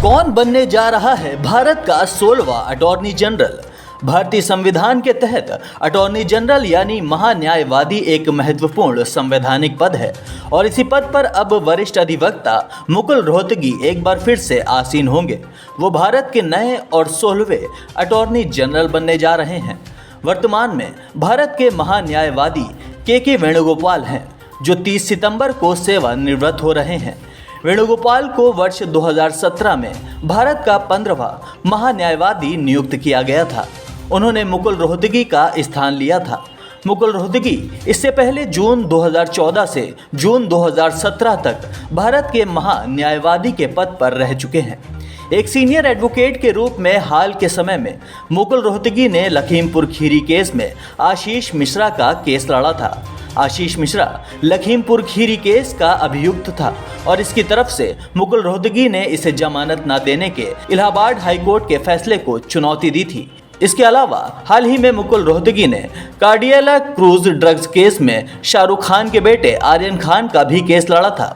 कौन बनने जा रहा है भारत का 16वां अटॉर्नी जनरल। भारतीय संविधान के तहत अटॉर्नी जनरल यानी महान्यायवादी एक महत्वपूर्ण संवैधानिक पद है और इसी पद पर अब वरिष्ठ अधिवक्ता मुकुल रोहतगी एक बार फिर से आसीन होंगे। वो भारत के नए और 16वें अटॉर्नी जनरल बनने जा रहे हैं। वर्तमान में भारत के महान्यायवादी के वेणुगोपाल हैं, जो 30 सितंबर को सेवानिवृत्त हो रहे हैं। वेणुगोपाल को वर्ष 2017 में भारत का 15वां महान्यायवादी नियुक्त किया गया था। उन्होंने मुकुल रोहतगी का स्थान लिया था। मुकुल रोहतगी इससे पहले जून 2014 से जून 2017 तक भारत के महान्यायवादी के पद पर रह चुके हैं। एक सीनियर एडवोकेट के रूप में हाल के समय में मुकुल रोहतगी ने लखीमपुर खीरी केस में आशीष मिश्रा का केस लड़ा था। आशीष मिश्रा लखीमपुर खीरी केस का अभियुक्त था और इसकी तरफ से मुकुल रोहतगी ने इसे जमानत न देने के इलाहाबाद हाईकोर्ट के फैसले को चुनौती दी थी। इसके अलावा हाल ही में मुकुल रोहतगी ने कार्डियला क्रूज ड्रग्स केस में शाहरुख खान के बेटे आर्यन खान का भी केस लड़ा था।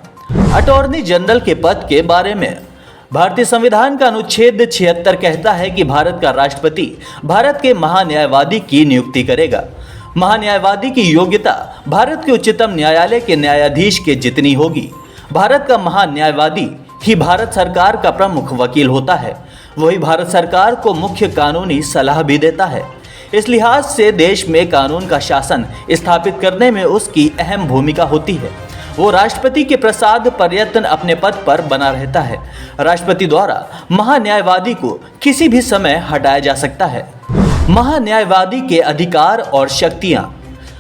अटॉर्नी जनरल के पद के बारे में भारतीय संविधान का अनुच्छेद 76 कहता है कि भारत का राष्ट्रपति भारत के महान्यायवादी की नियुक्ति करेगा। महान्यायवादी की योग्यता भारत के उच्चतम न्यायालय के न्यायाधीश के जितनी होगी। भारत का महान्यायवादी ही भारत सरकार का प्रमुख वकील होता है। वही भारत सरकार को मुख्य कानूनी सलाह भी देता है। इस लिहाज से देश में कानून का शासन स्थापित करने में उसकी अहम भूमिका होती है। वो राष्ट्रपति के प्रसाद पर्यटन अपने पद पर बना रहता है। राष्ट्रपति द्वारा महान्यायवादी को किसी भी समय हटाया जा सकता है। महान्यायवादी के अधिकार और शक्तियां।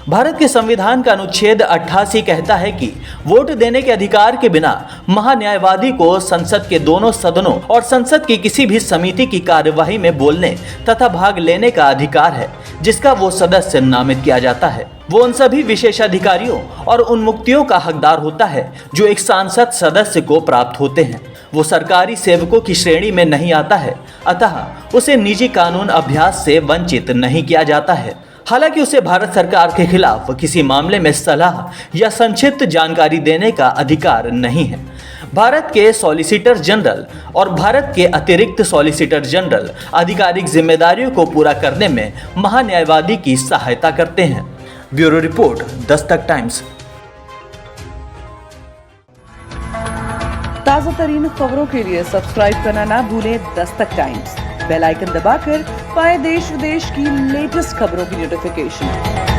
भारत के संविधान का अनुच्छेद 88 कहता है कि वोट देने के अधिकार के बिना महान्यायवादी को संसद के दोनों सदनों और संसद की किसी भी समिति की कार्यवाही में बोलने तथा भाग लेने का अधिकार है, जिसका वो सदस्य नामित किया जाता है। वो उन सभी विशेषाधिकारियों और उन्मुक्तियों का हकदार होता है जो एक सांसद सदस्य को प्राप्त होते हैं। वो सरकारी सेवकों की श्रेणी में नहीं आता है, अतः उसे निजी कानून अभ्यास से वंचित नहीं किया जाता है। हालांकि उसे भारत सरकार के खिलाफ किसी मामले में सलाह या संक्षिप्त जानकारी देने का अधिकार नहीं है। भारत के सॉलिसिटर जनरल और भारत के अतिरिक्त सॉलिसिटर जनरल आधिकारिक जिम्मेदारियों को पूरा करने में महान्यायवादी की सहायता करते हैं। Bureau report, Dastak times. ताज़ा तरीन खबरों के लिए सब्सक्राइब करना ना भूलें दस्तक टाइम्स। बेल आइकन दबाकर पाएं देश विदेश की लेटेस्ट खबरों की नोटिफिकेशन।